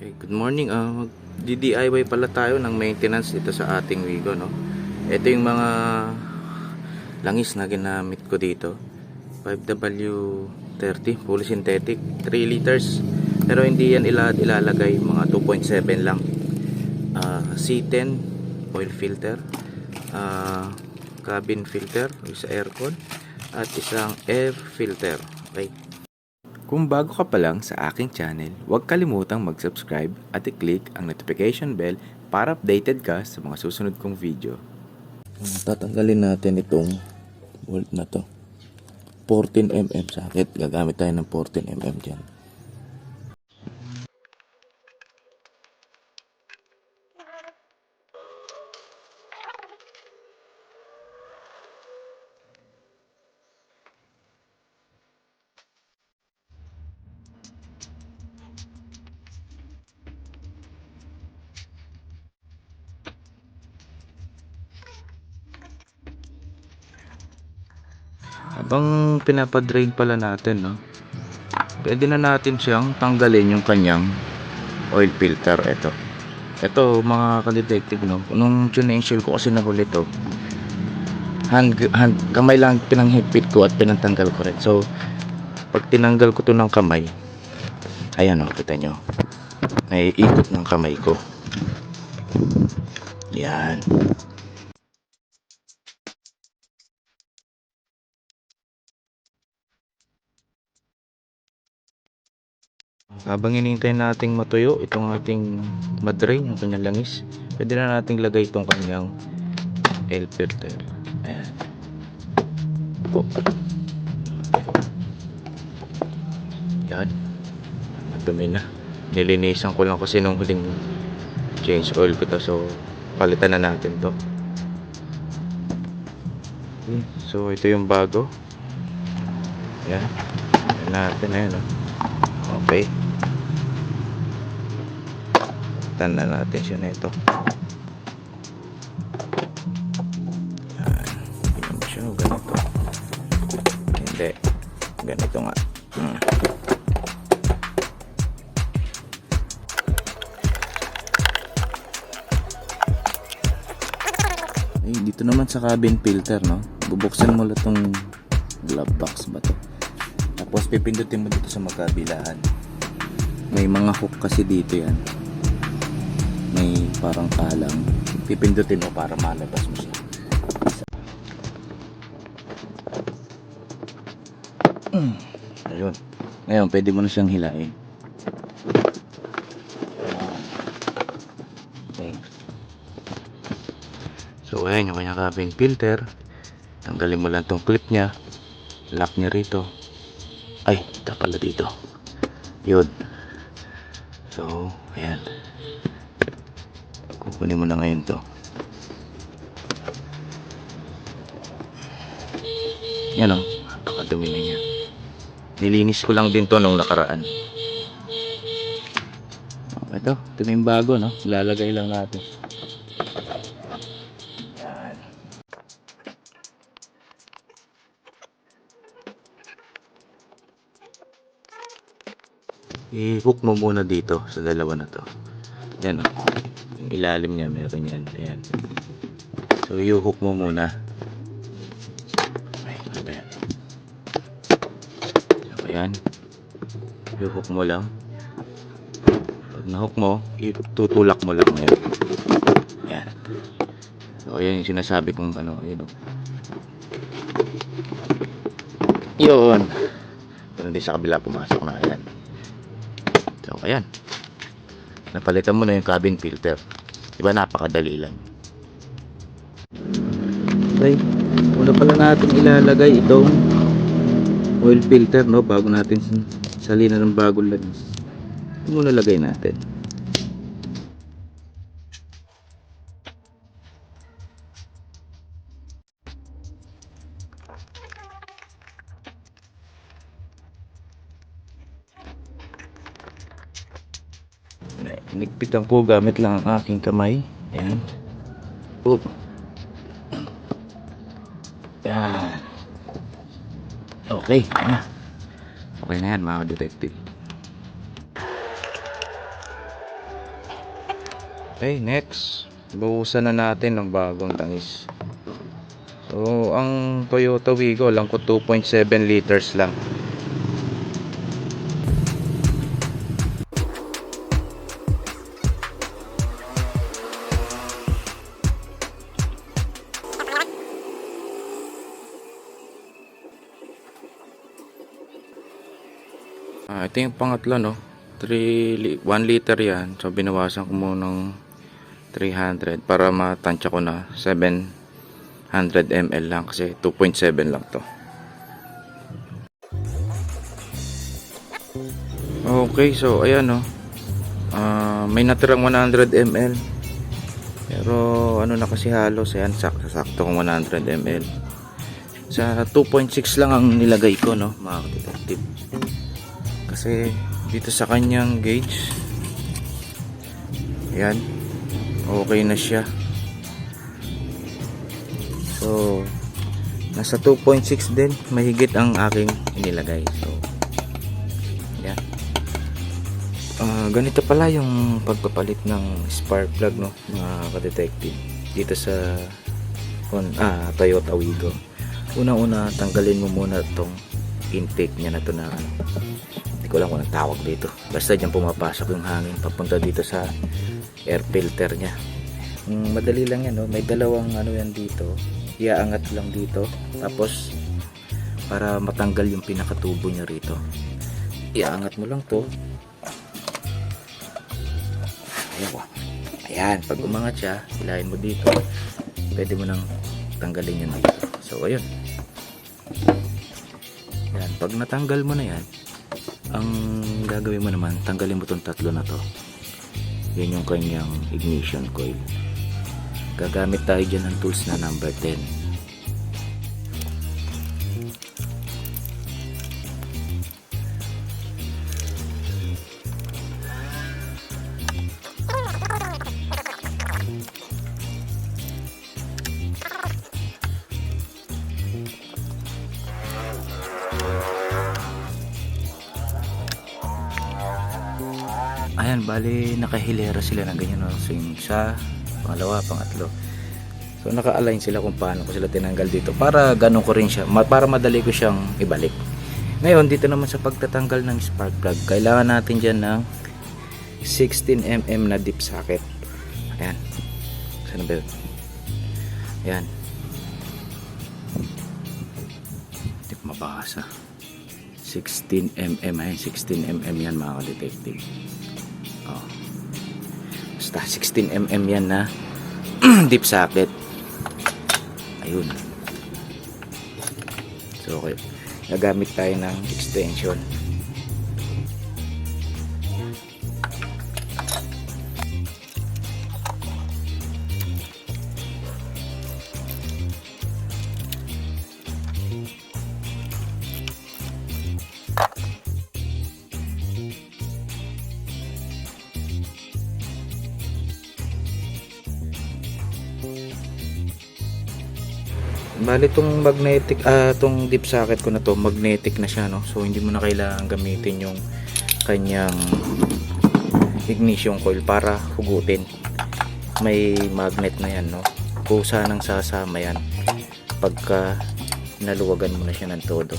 Okay, good morning. Mag-DIY pala tayo ng maintenance dito sa ating Wigo, no? Ito yung mga langis na ginamit ko dito. 5W30, fully synthetic, 3 liters. Pero hindi yan ilalagay, mga 2.7 lang. C10 oil filter, cabin filter, isa aircon, at isang air filter. Okay. Kung bago ka pa lang sa aking channel, huwag kalimutang mag-subscribe at i-click ang notification bell para updated ka sa mga susunod kong video. Tatanggalin natin itong bolt na to. 14mm socket. Gagamit tayo ng 14mm dyan. Habang pinapadrain pala natin, no, pwede na natin siyang tanggalin yung kanyang oil filter. Ito mga ka-detective, no, nung tune-install ko kasi nahuli to, kamay lang pinanghigpit ko at pinantanggal ko rin. So pag tinanggal ko to ng kamay, ayan, no, kita nyo, may ikot ng kamay ko. Yan. Habang hinihintay nating matuyo itong ating madrain, yung kanyang langis, pwede na nating lagay itong kanyang air filter. Ayan. Oh. Yan. Dumi na. Nilinisan ko lang kasi nung huling change oil ko to, so palitan na natin to. Okay. So ito yung bago. Ayan. Ayan natin, ayan, oh. Okay. Tanda natin siya nito. Yan. Yan siya, ganito. Hindi. Ganito nga. Dito naman sa cabin filter, no, bubuksan mo lang tong glove box ba to. Tapos pipindutin mo dito sa magkabilaan. May mga hook kasi dito yan. May parang talang. Pipindutin mo para malabas mo siya. Ayun. Ngayon, pwede mo na siyang hilain. Okay. So, ayan yung kanyang cabin filter. Tanggalin mo lang tong clip niya. Lock niya rito. Ay, ito pala dito. Yun. So, ayan. Kukunin mo na ngayon to. Yan, o. Napakadumi na niya. Nilinis ko lang din to nung nakaraan. Ito yung bago, no? Lalagay lang natin. Yan. I-hook mo muna dito sa dalawa na to. Yan, o. Yung ilalim niya meron yan. Ayan. So i-hook mo muna. Ay, ano ba yan? So ayan. I-hook mo lang. Pag na-hook mo, itutulak mo lang ngayon. Ayan. So ayan yung sinasabi kong ano, yun, o. Yun. Pero hindi sa kabila pumasok na. Ayan. So ayan. Napalitan mo na yung cabin filter. Diba napakadali lang. Okay. Una pala natin ilalagay itong oil filter, no, bago natin salinan ng bagong langis. Ito muna lagay natin. Inikpitan ko gamit lang ang aking kamay. Ayan. Oop. Yan. Okay. Okay na yan, mga detective. Okay, next. Buhusan na natin ng bagong tamis. So, ang Toyota Wigo lang ko 2.7 liters lang. Ito yung pangatlo, no? 1 liter yan. So, binawasan ko muna ng 300 para matansya ko na 700 ml lang kasi 2.7 lang to. Okay, so ayan, no? May natirang 100 ml. Pero ano na kasi halos, ayan, sakto kong 100 ml. Sa 2.6 lang ang nilagay ko, no, mga detective. Kasi dito sa kanyang gauge, ayan, okay na siya. So nasa 2.6 din, mahigit ang aking inilagay. So ayan, ganito pala yung pagpapalit ng spark plug, no, mga ka-detective, dito sa Toyota Wigo. Una-una, tanggalin mo muna itong intake niya na to na hindi ko lang kung anong tawag dito, basta dyan pumapasok yung hangin papunta dito sa air filter nya. Madali lang yan, no? May dalawang ano yan dito, iaangat lang dito, tapos para matanggal yung pinakatubo nya rito, iaangat mo lang to. Ayan, pag umangat siya, hilahin mo dito, pwede mo nang tanggalin yan dito. So ayun, yan, pag natanggal mo na yan, ang gagawin mo naman, tanggalin mo tong tatlo na to. Yan yung kanyang ignition coil. Gagamit tayo dyan ng tools na number 10. Ayan, bali nakahilera sila ng ganyan, no? So yung isa, pangalawa, pangatlo. So naka-align sila kung paano ko sila tinanggal dito para ganun ko rin siya, para madali ko siyang ibalik. Ngayon dito naman sa pagtatanggal ng spark plug, kailangan natin dyan ng 16mm na dip socket. Ayan, saan ba yun? Ayan, hindi ko mabasa. 16mm, ayan, 16mm yan mga ka-detective. Basta 16mm yan na deep socket. Ayun. So okay, nagamit tayo ng extension. Bali itong magnetic, itong deep socket ko na to, magnetic na siya, no? So hindi mo na kailangan gamitin yung kanyang ignition coil para hugutin. May magnet na yan, no? Kusa nang sasama yan pagka naluwagan mo na siya ng todo.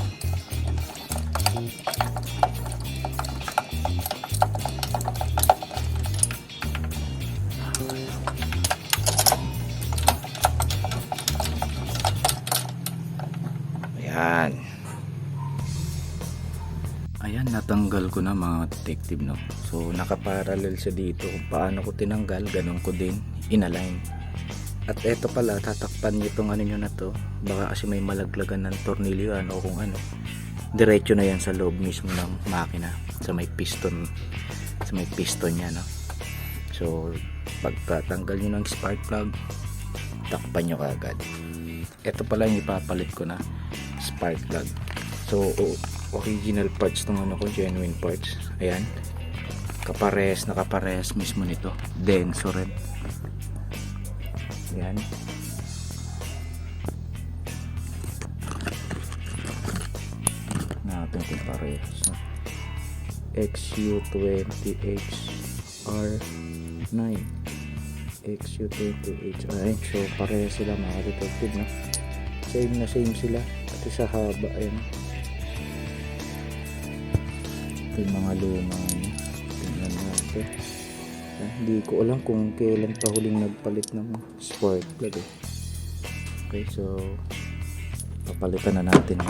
Ayan, natanggal ko na mga detective, no? So nakaparallel siya dito. Kung paano ko tinanggal, ganun ko din inalign. At eto pala, tatakpan nyo itong ano nyo na to. Baka kasi may malaglagan ng tornilyoan o kung ano, diretso na yan sa loob mismo ng makina, sa may piston nya, no? So pagkatanggal nyo ng spark plug, takpan nyo kagad. Eto pala yung ipapalit ko na spark plug. So original parts tong ano ko, genuine parts. Ayan, nakapares mismo nito, Denso red. Ayan, natin kung parehas, no? XU20HR9. XU20HI. So pareha sila mga detective, no? Same na same sila, pati sa haba. Ayan, ito yung mga luma, no? Tingnan natin. Hindi ko alam kung kailan pa huling nagpalit ng spark plug eh. Okay, so papalitan na natin.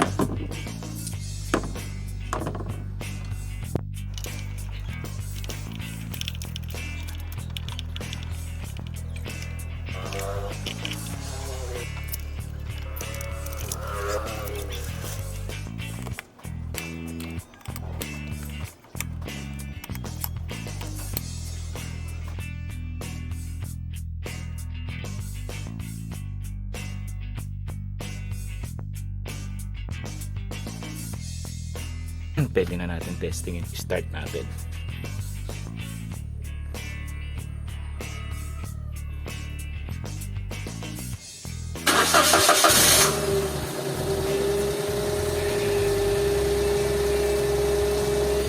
Pwede na natin testingin. Start natin.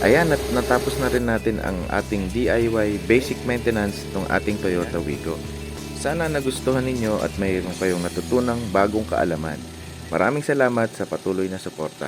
Ayan, at natapos na rin natin ang ating DIY basic maintenance ng ating Toyota Wigo. Sana nagustuhan ninyo at mayroon kayong natutunang bagong kaalaman. Maraming salamat sa patuloy na suporta.